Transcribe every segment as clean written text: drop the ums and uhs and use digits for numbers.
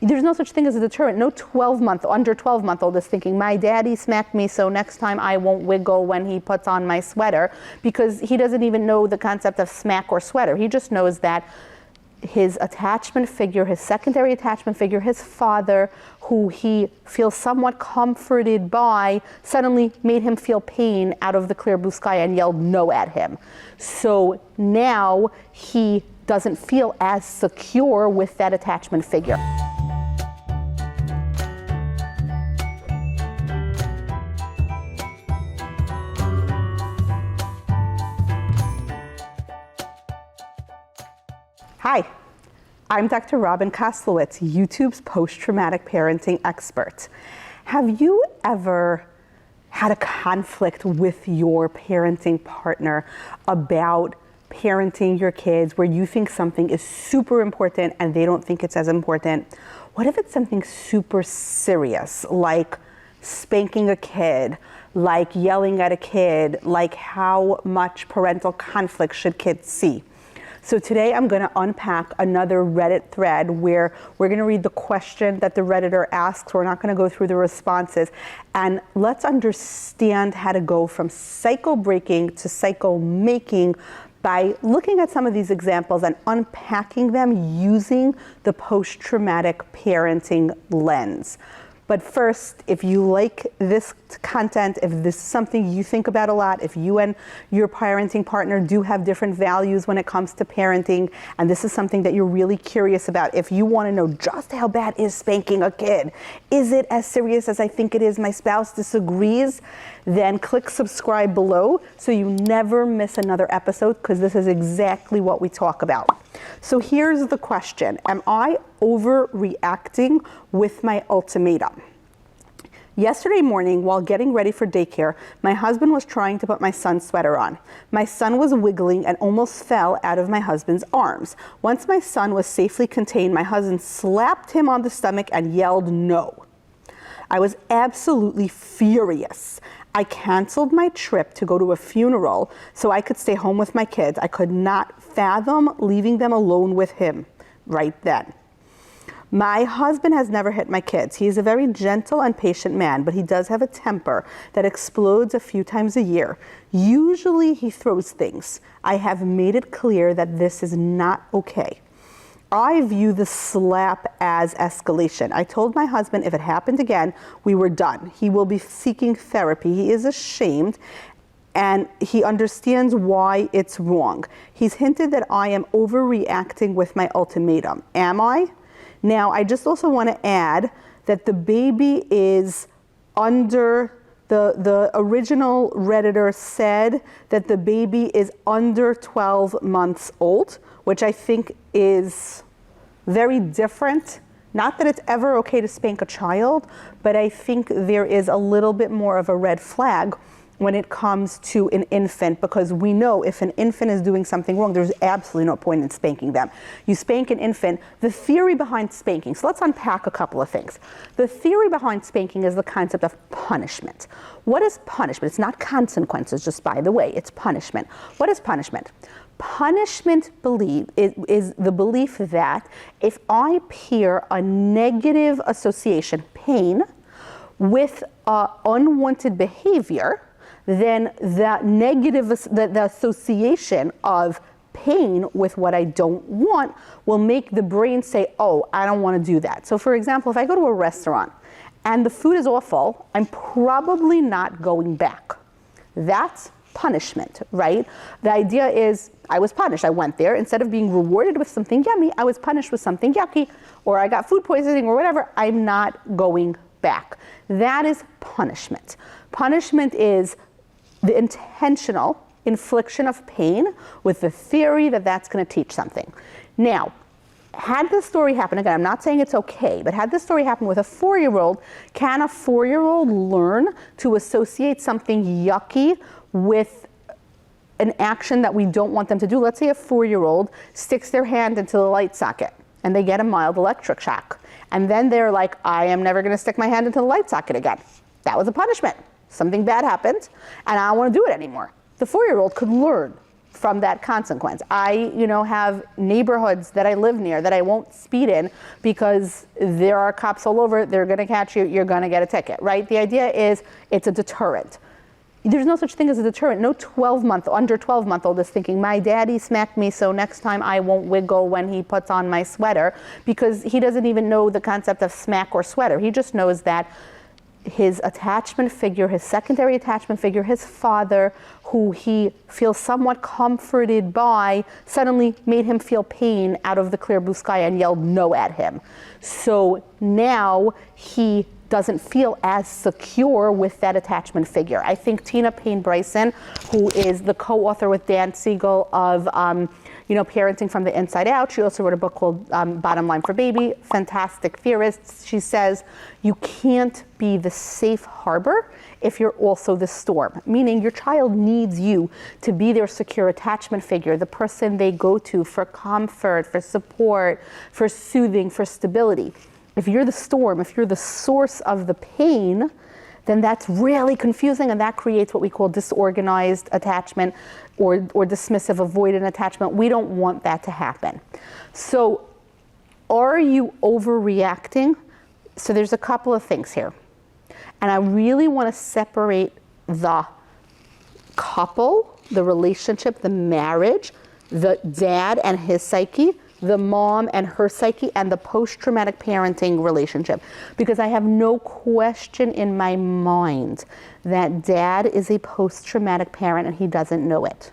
there's no such thing as a deterrent. No under 12-month-old is thinking, my daddy smacked me, so next time I won't wiggle when he puts on my sweater, because he doesn't even know the concept of smack or sweater. He just knows that his attachment figure, his secondary attachment figure, his father, who he feels somewhat comforted by, suddenly made him feel pain out of the clear blue sky and yelled no at him. So now he doesn't feel as secure with that attachment figure. Hi, I'm Dr. Robin Koslowitz, YouTube's post-traumatic parenting expert. Have you ever had a conflict with your parenting partner about parenting your kids where you think something is super important and they don't think it's as important? What if it's something super serious, like spanking a kid, like yelling at a kid, like how much parental conflict should kids see? So today I'm going to unpack another Reddit thread where we're going to read the question that the Redditor asks. We're not going to go through the responses. And let's understand how to go from cycle breaking to cycle making by looking at some of these examples and unpacking them using the post-traumatic parenting lens. But first, if you like this content, if this is something you think about a lot, if you and your parenting partner do have different values when it comes to parenting, and this is something that you're really curious about, if you want to know just how bad is spanking a kid, is it as serious as I think it is, my spouse disagrees, then click subscribe below so you never miss another episode, because this is exactly what we talk about. So here's the question. Am I overreacting with my ultimatum? Yesterday morning, while getting ready for daycare, my husband was trying to put my son's sweater on. My son was wiggling and almost fell out of my husband's arms. Once my son was safely contained, my husband slapped him on the stomach and yelled no. I was absolutely furious. I canceled my trip to go to a funeral so I could stay home with my kids. I could not fathom leaving them alone with him right then. My husband has never hit my kids. He is a very gentle and patient man, but he does have a temper that explodes a few times a year. Usually he throws things. I have made it clear that this is not okay. I view the slap as escalation. I told my husband if it happened again, we were done. He will be seeking therapy. He is ashamed and he understands why it's wrong. He's hinted that I am overreacting with my ultimatum. Am I? Now, I just also want to add that the baby is under, the original Redditor said that the baby is under 12 months old, which I think is very different. Not that it's ever okay to spank a child, but I think there is a little bit more of a red flag when it comes to an infant, because we know if an infant is doing something wrong, there's absolutely no point in spanking them. You spank an infant, the theory behind spanking, so let's unpack a couple of things. The theory behind spanking is the concept of punishment. What is punishment? It's not consequences, just by the way, it's punishment. What is punishment? Punishment is the belief that if I pair a negative association, pain, with unwanted behavior, then that negative, the association of pain with what I don't want will make the brain say, oh, I don't want to do that. So for example, if I go to a restaurant and the food is awful, I'm probably not going back. That's punishment, right? The idea is I was punished. I went there. Instead of being rewarded with something yummy, I was punished with something yucky, or I got food poisoning or whatever. I'm not going back. That is punishment. Punishment is the intentional infliction of pain with the theory that that's going to teach something. Now, had this story happen, again, I'm not saying it's okay, but had this story happen with a 4-year-old, can a 4-year-old learn to associate something yucky with an action that we don't want them to do? Let's say a 4-year-old sticks their hand into the light socket and they get a mild electric shock. And then they're like, I am never going to stick my hand into the light socket again. That was a punishment. Something bad happened, and I don't want to do it anymore. The 4-year-old could learn from that consequence. I, have neighborhoods that I live near that I won't speed in because there are cops all over. They're going to catch you. You're going to get a ticket, right? The idea is it's a deterrent. There's no such thing as a deterrent. No under 12-month-old is thinking, my daddy smacked me, so next time I won't wiggle when he puts on my sweater, because he doesn't even know the concept of smack or sweater. He just knows that his attachment figure, his secondary attachment figure, his father, who he feels somewhat comforted by, suddenly made him feel pain out of the clear blue sky and yelled no at him. So now he doesn't feel as secure with that attachment figure. I think Tina Payne Bryson, who is the co-author with Dan Siegel of Parenting from the Inside Out. She also wrote a book called Bottom Line for Baby. Fantastic theorist. She says you can't be the safe harbor if you're also the storm, meaning your child needs you to be their secure attachment figure, the person they go to for comfort, for support, for soothing, for stability. If you're the storm, if you're the source of the pain, then that's really confusing, and that creates what we call disorganized attachment or dismissive avoidant attachment. We don't want that to happen. So are you overreacting? So there's a couple of things here. And I really want to separate the couple, the relationship, the marriage, the dad and his psyche, the mom and her psyche, and the post-traumatic parenting relationship. Because I have no question in my mind that dad is a post-traumatic parent and he doesn't know it.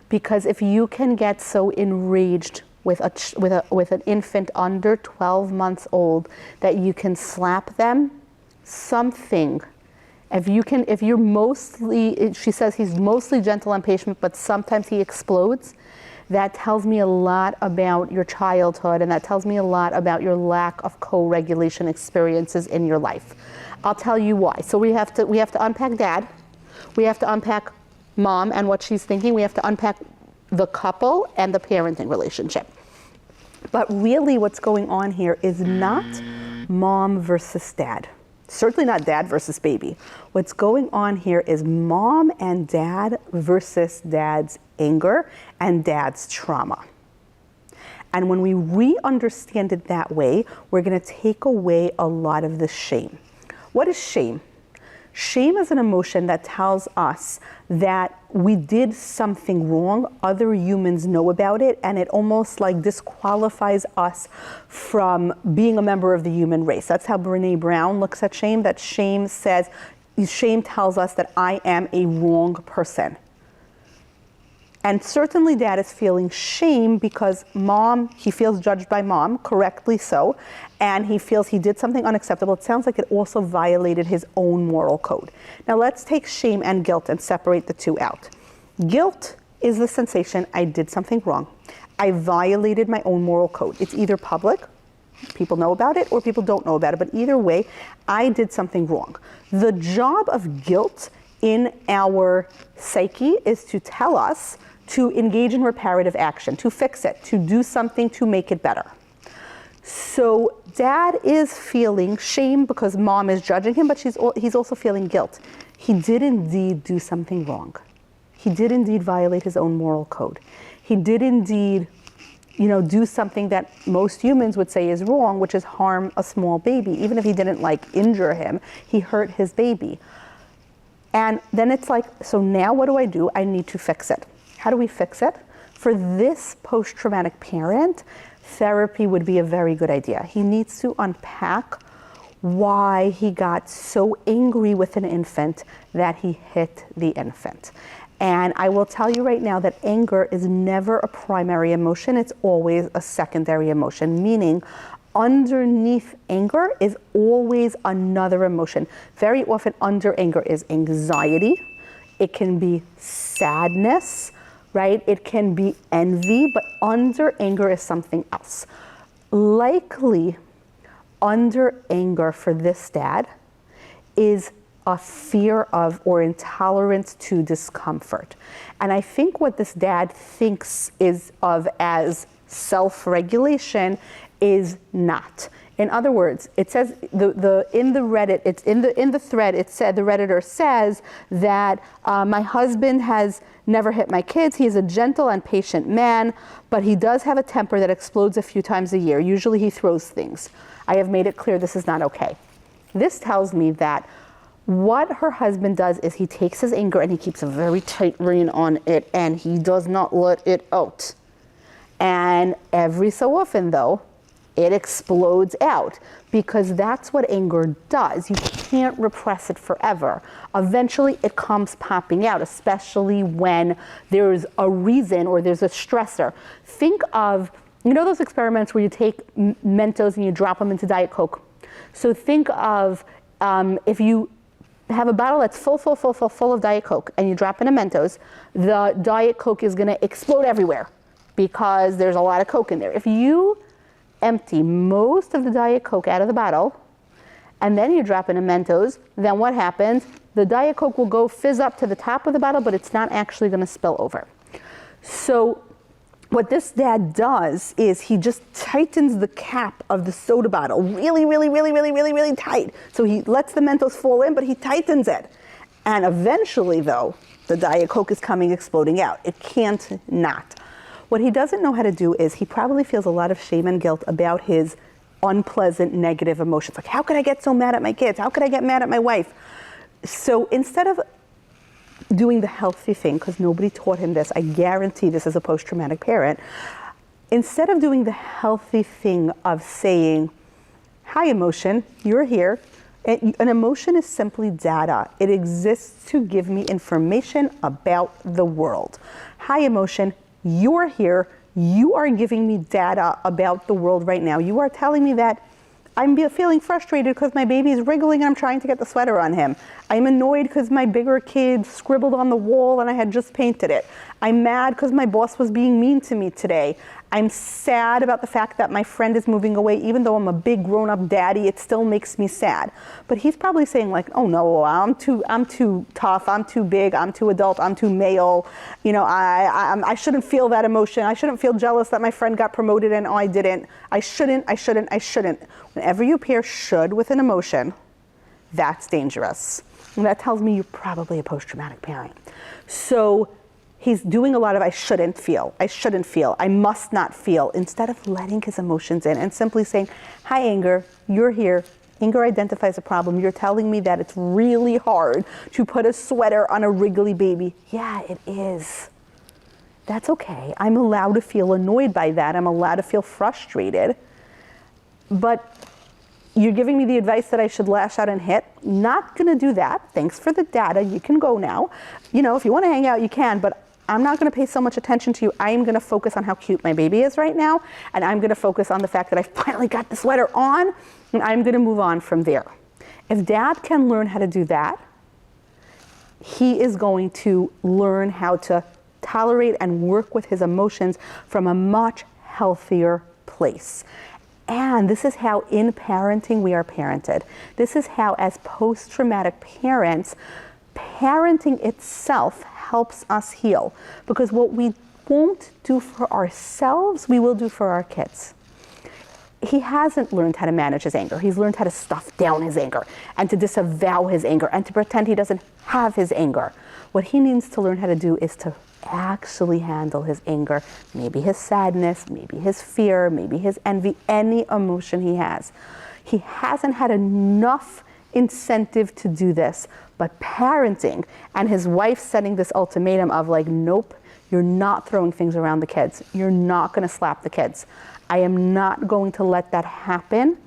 Because if you can get so enraged with an infant under 12 months old that you can slap them, something. If you're mostly, she says he's mostly gentle and patient, but sometimes he explodes. That tells me a lot about your childhood, and that tells me a lot about your lack of co-regulation experiences in your life. I'll tell you why. So we have to unpack dad. We have to unpack mom and what she's thinking. We have to unpack the couple and the parenting relationship. But really what's going on here is not mom versus dad. Certainly not dad versus baby. What's going on here is mom and dad versus dad's anger and dad's trauma. And when we re-understand it that way, we're going to take away a lot of the shame. What is shame? Shame is an emotion that tells us that we did something wrong, other humans know about it, and it almost like disqualifies us from being a member of the human race. That's how Brené Brown looks at shame, that shame tells us that I am a wrong person. And certainly dad is feeling shame because he feels judged by mom, correctly so, and he feels he did something unacceptable. It sounds like it also violated his own moral code. Now let's take shame and guilt and separate the two out. Guilt is the sensation I did something wrong. I violated my own moral code. It's either public, people know about it, or people don't know about it, but either way, I did something wrong. The job of guilt in our psyche is to tell us to engage in reparative action, to fix it, to do something to make it better. So dad is feeling shame because mom is judging him, but he's also feeling guilt. He did indeed do something wrong. He did indeed violate his own moral code. He did indeed, do something that most humans would say is wrong, which is harm a small baby. Even if he didn't injure him, he hurt his baby. And then it's like, so now what do? I need to fix it. How do we fix it? For this post-traumatic parent, therapy would be a very good idea. He needs to unpack why he got so angry with an infant that he hit the infant. And I will tell you right now that anger is never a primary emotion. It's always a secondary emotion, meaning underneath anger is always another emotion. Very often under anger is anxiety. It can be sadness, right? It can be envy, but under anger is something else. Likely under anger for this dad is a fear of or intolerance to discomfort. And I think what this dad thinks is of as self-regulation is not. In other words, it says in the Reddit, it's in the thread. It said, the Redditor says that my husband has never hit my kids. He's a gentle and patient man, but he does have a temper that explodes a few times a year. Usually he throws things. I have made it clear this is not okay. This tells me that what her husband does is he takes his anger and he keeps a very tight rein on it, and he does not let it out. And every so often, though, it explodes out, because that's what anger does. You can't repress it forever. Eventually, it comes popping out, especially when there's a reason or there's a stressor. Think of, you know those experiments where you take Mentos and you drop them into Diet Coke? So think of if you have a bottle that's full of Diet Coke and you drop in a Mentos, the Diet Coke is gonna explode everywhere because there's a lot of Coke in there. If you empty most of the Diet Coke out of the bottle and then you drop in a Mentos, then what happens? The Diet Coke will go fizz up to the top of the bottle, but it's not actually gonna spill over. So what this dad does is he just tightens the cap of the soda bottle really tight. So he lets the Mentos fall in, but he tightens it. And eventually, though, the Diet Coke is coming exploding out. It can't not. What he doesn't know how to do is he probably feels a lot of shame and guilt about his unpleasant negative emotions. Like, how could I get so mad at my kids? How could I get mad at my wife? So instead of doing the healthy thing, because nobody taught him this, I guarantee this as a post-traumatic parent, instead of doing the healthy thing of saying, hi emotion, you're here. An emotion is simply data. It exists to give me information about the world. Hi emotion, you're here. You are giving me data about the world right now. You are telling me that I'm feeling frustrated because my baby is wriggling and I'm trying to get the sweater on him. I'm annoyed because my bigger kid scribbled on the wall and I had just painted it. I'm mad because my boss was being mean to me today. I'm sad about the fact that my friend is moving away. Even though I'm a big grown-up daddy, it still makes me sad. But he's probably saying like, oh no, I'm too tough, I'm too big, I'm too adult, I'm too male. You know, I shouldn't feel that emotion. I shouldn't feel jealous that my friend got promoted and I didn't. I shouldn't. Whenever you pair should with an emotion, that's dangerous. And that tells me you're probably a post-traumatic parent. So he's doing a lot of I shouldn't feel, I must not feel, instead of letting his emotions in and simply saying, hi anger, you're here. Anger identifies a problem. You're telling me that it's really hard to put a sweater on a wriggly baby. Yeah, it is. That's okay. I'm allowed to feel annoyed by that. I'm allowed to feel frustrated. But you're giving me the advice that I should lash out and hit. Not gonna do that. Thanks for the data. You can go now. You know, if you wanna hang out, you can, but I'm not gonna pay so much attention to you. I am gonna focus on how cute my baby is right now, and I'm gonna focus on the fact that I finally got the sweater on, and I'm gonna move on from there. If dad can learn how to do that, he is going to learn how to tolerate and work with his emotions from a much healthier place. And this is how in parenting we are parented. This is how, as post-traumatic parents, parenting itself helps us heal. Because what we won't do for ourselves, we will do for our kids. He hasn't learned how to manage his anger. He's learned how to stuff down his anger and to disavow his anger and to pretend he doesn't have his anger. What he needs to learn how to do is to actually handle his anger, maybe his sadness, maybe his fear, maybe his envy, any emotion he has. He hasn't had enough incentive to do this, but parenting and his wife setting this ultimatum of like, nope, you're not throwing things around the kids. You're not gonna slap the kids. I am not going to let that happen.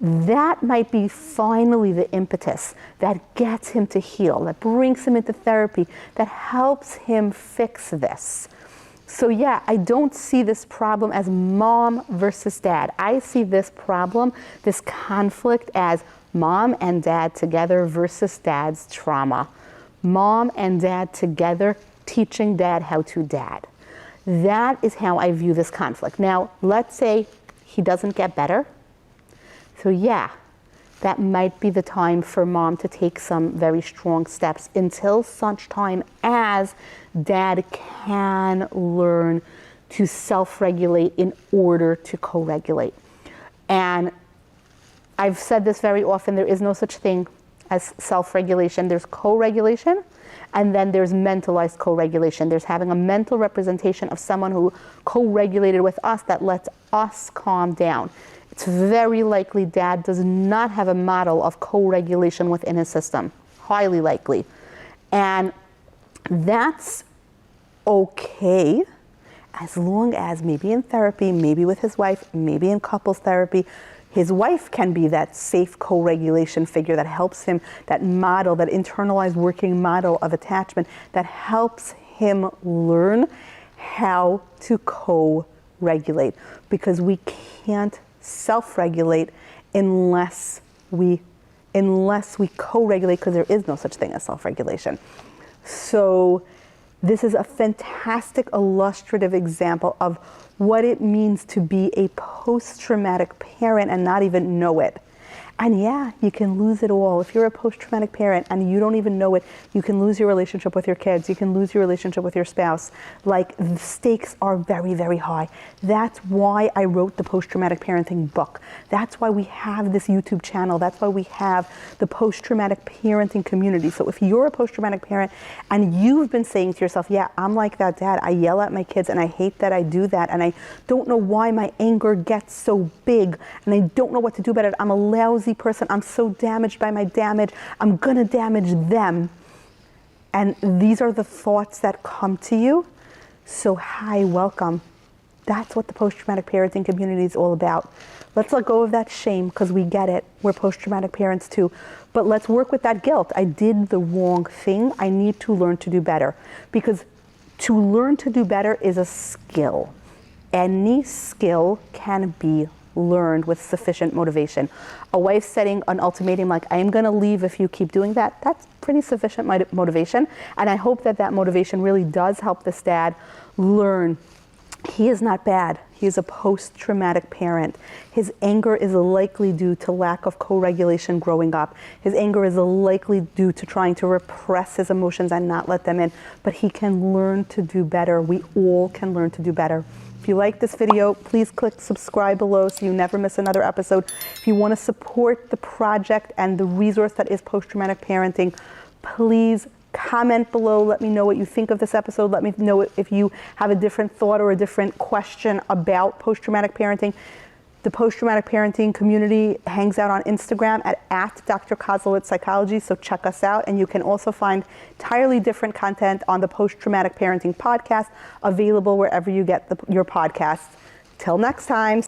That might be finally the impetus that gets him to heal, that brings him into therapy, that helps him fix this. So yeah, I don't see this problem as mom versus dad. I see this problem, this conflict, as mom and dad together versus dad's trauma. Mom and dad together teaching dad how to dad. That is how I view this conflict. Now, let's say he doesn't get better. So yeah, that might be the time for mom to take some very strong steps until such time as dad can learn to self-regulate in order to co-regulate. And I've said this very often, there is no such thing as self-regulation. There's co-regulation, and then there's mentalized co-regulation. There's having a mental representation of someone who co-regulated with us that lets us calm down. It's very likely dad does not have a model of co-regulation within his system. Highly likely. And that's okay, as long as maybe in therapy, maybe with his wife, maybe in couples therapy, his wife can be that safe co-regulation figure that helps him, that model, that internalized working model of attachment that helps him learn how to co-regulate. Because we can't self-regulate unless we co-regulate, because there is no such thing as self-regulation. So this is a fantastic illustrative example of what it means to be a post-traumatic parent and not even know it. And yeah, you can lose it all. If you're a post-traumatic parent and you don't even know it, you can lose your relationship with your kids. You can lose your relationship with your spouse. Like, the stakes are very, very high. That's why I wrote the post-traumatic parenting book. That's why we have this YouTube channel. That's why we have the post-traumatic parenting community. So if you're a post-traumatic parent and you've been saying to yourself, yeah, I'm like that dad. I yell at my kids and I hate that I do that. And I don't know why my anger gets so big and I don't know what to do about it. I'm a lousy person. I'm so damaged by my damage. I'm gonna damage them. And these are the thoughts that come to you. So hi, welcome. That's what the post-traumatic parenting community is all about. Let's let go of that shame, because we get it. We're post-traumatic parents too. But let's work with that guilt. I did the wrong thing. I need to learn to do better. Because to learn to do better is a skill. Any skill can be learned with sufficient motivation. A wife setting an ultimatum like, I am going to leave if you keep doing that, that's pretty sufficient motivation. And I hope that that motivation really does help this dad learn he is not bad. He is a post-traumatic parent. His anger is likely due to lack of co-regulation growing up. His anger is likely due to trying to repress his emotions and not let them in. But he can learn to do better. We all can learn to do better. If you like this video, please click subscribe below so you never miss another episode. If you want to support the project and the resource that is post-traumatic parenting, please comment below. Let me know what you think of this episode. Let me know if you have a different thought or a different question about post-traumatic parenting. The post-traumatic parenting community hangs out on Instagram at Dr. Kozlowitz Psychology, so check us out. And you can also find entirely different content on the Post-Traumatic Parenting podcast, available wherever you get your podcasts. Till next time.